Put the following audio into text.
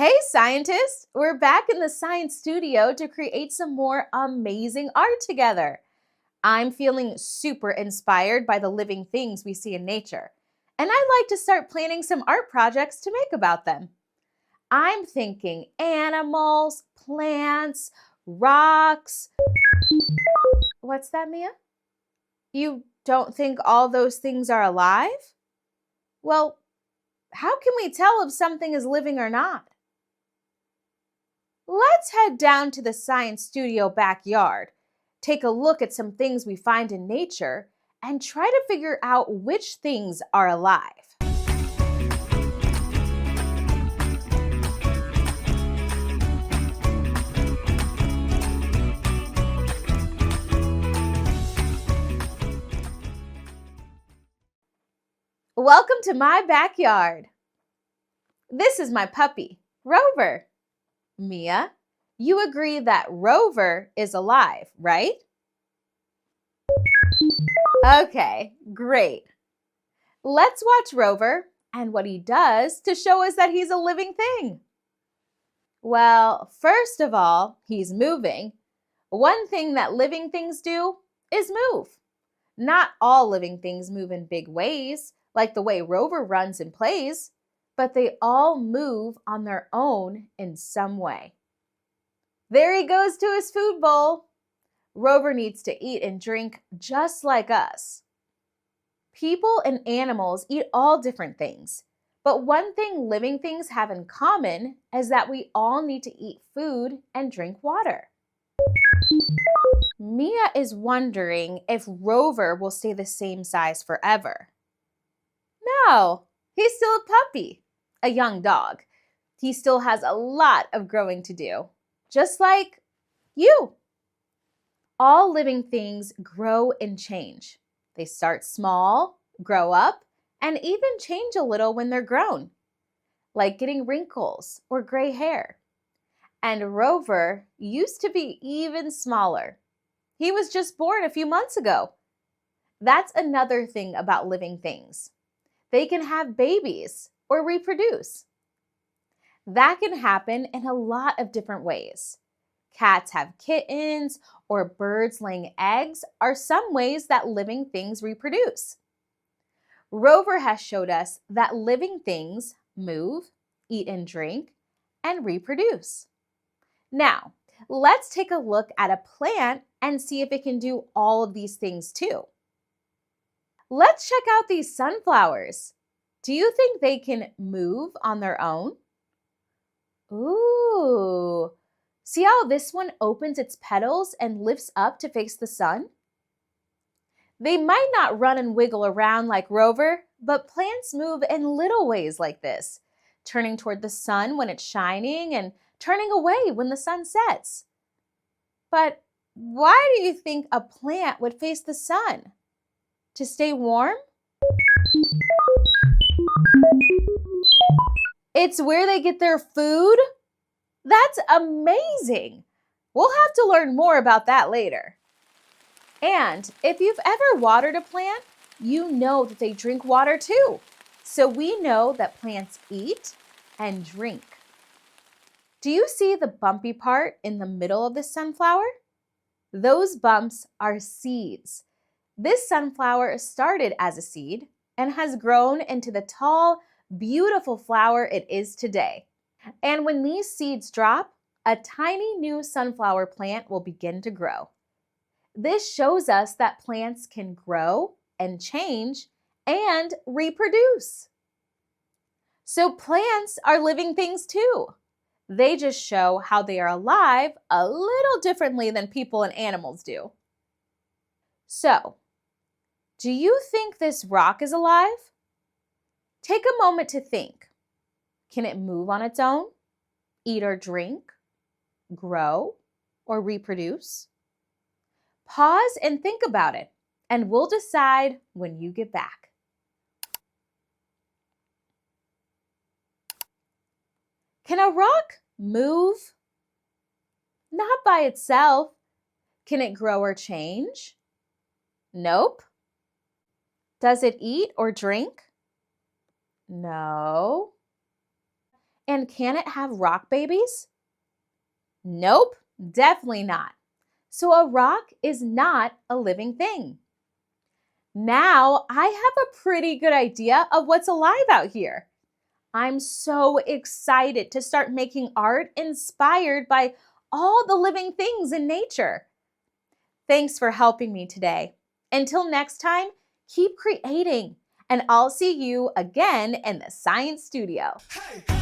Hey scientists! We're back in the science studio to create some more amazing art together. I'm feeling super inspired by the living things we see in nature, and I'd like to start planning some art projects to make about them. I'm thinking animals, plants, rocks. What's that, Mia? You don't think all those things are alive? Well, how can we tell if something is living or not? Let's head down to the science studio backyard, take a look at some things we find in nature, and try to figure out which things are alive. Welcome to my backyard. This is my puppy, Rover. Mia, you agree that Rover is alive, right? Okay, great. Let's watch Rover and what he does to show us that he's a living thing. Well, first of all, he's moving. One thing that living things do is move. Not all living things move in big ways, like the way Rover runs and plays, but they all move on their own in some way. There he goes to his food bowl. Rover needs to eat and drink just like us. People and animals eat all different things, but one thing living things have in common is that we all need to eat food and drink water. Mia is wondering if Rover will stay the same size forever. No, he's still a puppy, a young dog. He still has a lot of growing to do, just like you. All living things grow and change. They start small, grow up, and even change a little when they're grown, like getting wrinkles or gray hair. And Rover used to be even smaller. He was just born a few months ago. That's another thing about living things. They can have babies or reproduce. That can happen in a lot of different ways. Cats have kittens, or birds laying eggs are some ways that living things reproduce. Rover has showed us that living things move, eat and drink, and reproduce. Now, let's take a look at a plant and see if it can do all of these things too. Let's check out these sunflowers. Do you think they can move on their own? Ooh, see how this one opens its petals and lifts up to face the sun? They might not run and wiggle around like Rover, but plants move in little ways like this, turning toward the sun when it's shining and turning away when the sun sets. But why do you think a plant would face the sun? To stay warm? It's where they get their food? That's amazing! We'll have to learn more about that later. And if you've ever watered a plant, you know that they drink water too. So we know that plants eat and drink. Do you see the bumpy part in the middle of the sunflower? Those bumps are seeds. This sunflower started as a seed and has grown into the tall, beautiful flower it is today. And when these seeds drop, a tiny new sunflower plant will begin to grow. This shows us that plants can grow and change and reproduce. So plants are living things too. They just show how they are alive a little differently than people and animals do. So, do you think this rock is alive? Take a moment to think. Can it move on its own? Eat or drink? Grow or reproduce? Pause and think about it, and we'll decide when you get back. Can a rock move? Not by itself. Can it grow or change? Nope. Does it eat or drink? No. And can it have rock babies? Nope, definitely not. So a rock is not a living thing. Now I have a pretty good idea of what's alive out here. I'm so excited to start making art inspired by all the living things in nature. Thanks for helping me today. Until next time, keep creating, and I'll see you again in the Science Studio. Hey.